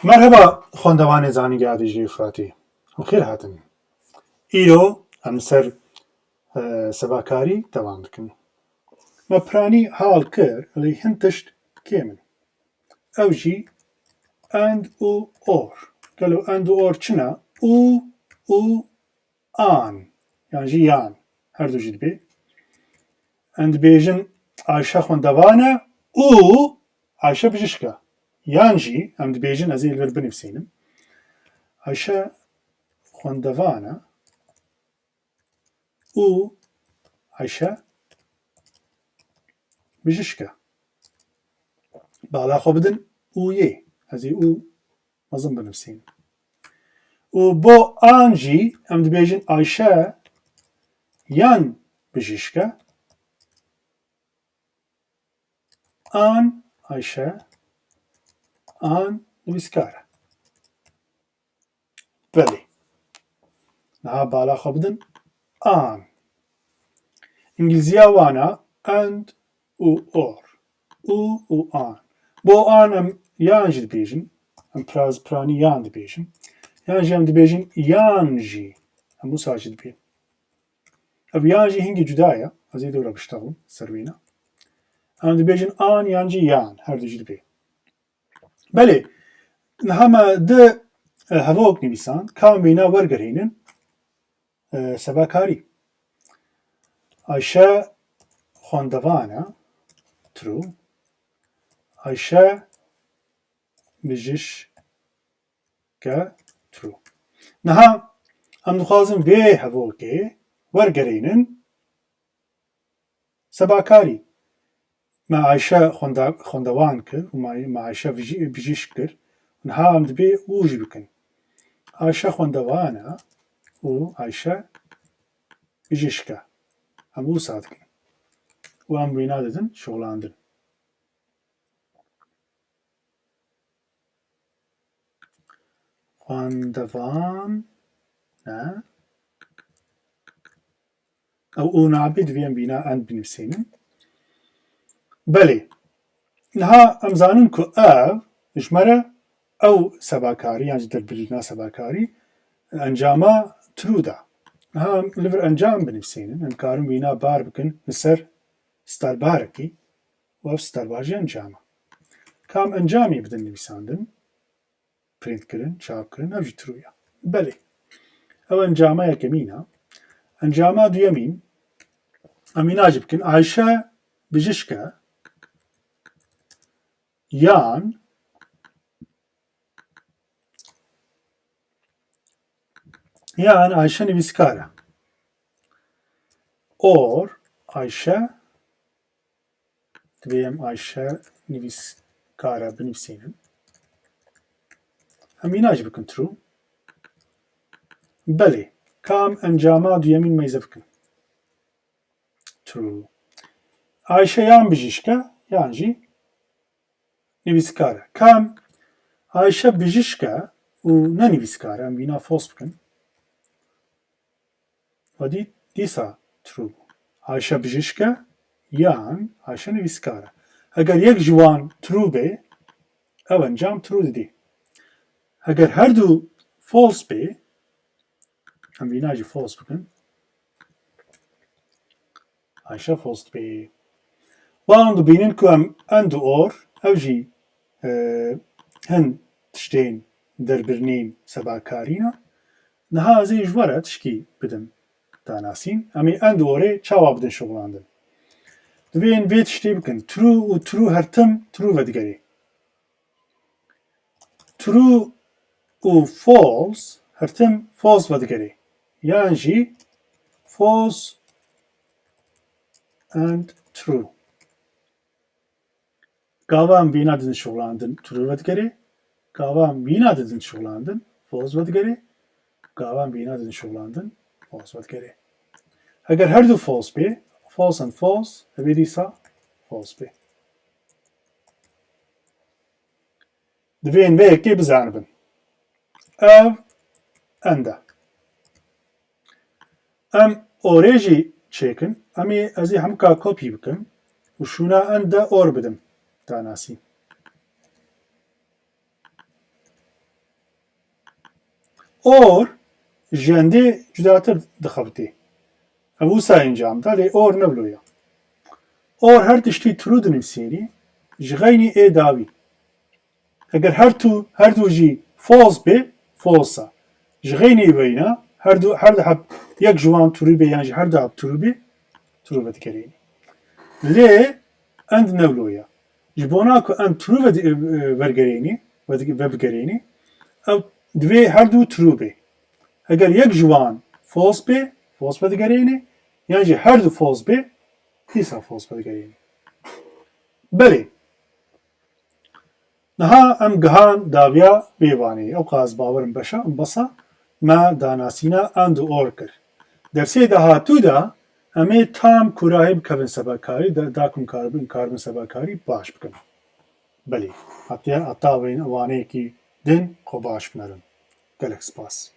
مرحبا خوندوان زانیگا دیجی فراتی خیر هاتن ایرو ام سر سباکاری دوام دکن ما پرانی حال کر لی هنتشت کیمن او جی اند او اور قالو اند او اور چنا او آن يعني جي يان هردو جد بي اند بيجن عايشة خوندوانا او عايشة بجشكا یانجی ئەم دەبێژن ئەزی لەبەر بنووسینم عایشە خوێندەڤانە و عایشە بژشکە باڵا خۆ بدن ویێ ئەزی و مەزم بنووسین و بۆ ئانجی ئەم دەبێژن عایشە یان بژشکە ئان عایشە آن نویسکارە بەڵێ نها باڵا خۆ بدن ئان ئینگلیزیا وانە ئەند و ئۆر و ئان بۆ ئان ئەم یانژی دەبێژن ئەم پرانی یان دەبێژن یانژی ئەم دەبێژن یانژی هەموو ساژی دەبێ ئەو یانژی هینگی جودایە ئەزی دەورە بشتەڵم سەروینە ئەم دەبێژن ئان یانجی یان هەردووجی دەبێ بەڵێ هەمە دە هەڤۆک نویسان کام بێنا وەرگەڕێنن سەباکاری عایشە خوێندەڤانە ترو عایشە بژشکە ترو نها ئەم دخوازم vê hevokê وەرگەڕێنن سەباکاری ما عایشە خوێندەوان کرد و ما عایشە بژیشک کرد نها ئەم دەبێ وژی بکەن عایشە خوێندەوانە و عایشە بژیشکە هەموو سا دکەن و ئەم وێنا دەدن شۆڵاندن خوێندەوانە ئەو ئەو نابێ دەبێ ئەم بینە ئەند بنووسێنن بەڵێ نها ئەم زانن کو ئەو ژمارە ئەو سەباکاری یان دەربڕینا سەباکاری ئەنجامە ترودا نها لەبەر ئەنجام بنووسێنن ئەم کارم وێنا بار بکەن لەسەر ستاربارێکی و ئەو ستارباژی ئەنجامە کام ئەنجامی بدەن نویساندن پرینتکردن چاپکردن ئەوژی ترویە بەڵێ ئەو ئەنجامە یەکەمینە ئەنجامە دووەمین ئەمیناژی بکەن عایشە بژشکە یان عایشە نویسکارە ئۆر عایشە دەبێ عایشە نویسکارە بنووسێنن ئەمیناژی بکەن ترو بەڵێ کام ئەنجامە دووەمین مەیزە بکەن ترو عایشە یان بژیشکە یانژی نویسکارە کام عایشە بژیشکە و نەنویسکارە ئەم بینا فۆس بکەن و دیسا ترو عایشە بژیشکە یان عایشە نویسکارە ئەگەر یەک جوان ترو بێ ئەو ئەنجام ترو دەدێ ئەگەر هەردوو فۆلس بێ ئەم بیناژی فۆس بکەن عایشە فۆس بێ وان دەبینن کو ئەم ئەند و ئۆر ئەوژی هەن تشتێن دەربرنین سەباکارینە نها ئەزێ ژوەرە تشکی بدەن داناسین ئەمێ ئەند و ئۆرێ چاوا بدەن شۆڵاندن دەبێن vê tiştê bikin tru û tru hertim tru vedigerê tru û false hertim false vedigerê yan jî false and true gava em bîna didin şoğlandin tru vedigerê gava em bîna didin şoğlandin false vedigerê gava em bîna didin şoğlandin false vedigerê eger her du false bê false and false evê dîsa false bê divên vê yekê bizanibin ev end e em orê jî çêkin em ê ez ê hemûka kopî bikim û şûna end de or bidim danasî or jendê cudatir dixebite. Ev wisa encam da lê or nebloya. Or her tiştî trû dinivîsîrî ji xeynî ê dawî. Eger her du jî false be, false e. Ji xeynî weyna her diheb yek ji wan trû be yan jî her diheb trû be, trû vedigerînî. Lê end nebloya. Ji bona ku end trû wergerînî, vebigerînî, ev divê her du trû be. Eger yek ji wan false be, false vedigerînî, yan jî her du false be, dîsa false vedigerînî. Belê, niha em gihan dawiya pêvanê. Ew qas bawerim beşa em besa me danasîna and û or kir. Dersê dahatû da em ê tam kurahî bikevin sebekarî, dakum karibin sebekarî baş bikin. Belê, heta waneyekî din xwe baş binerin. Gelek spas.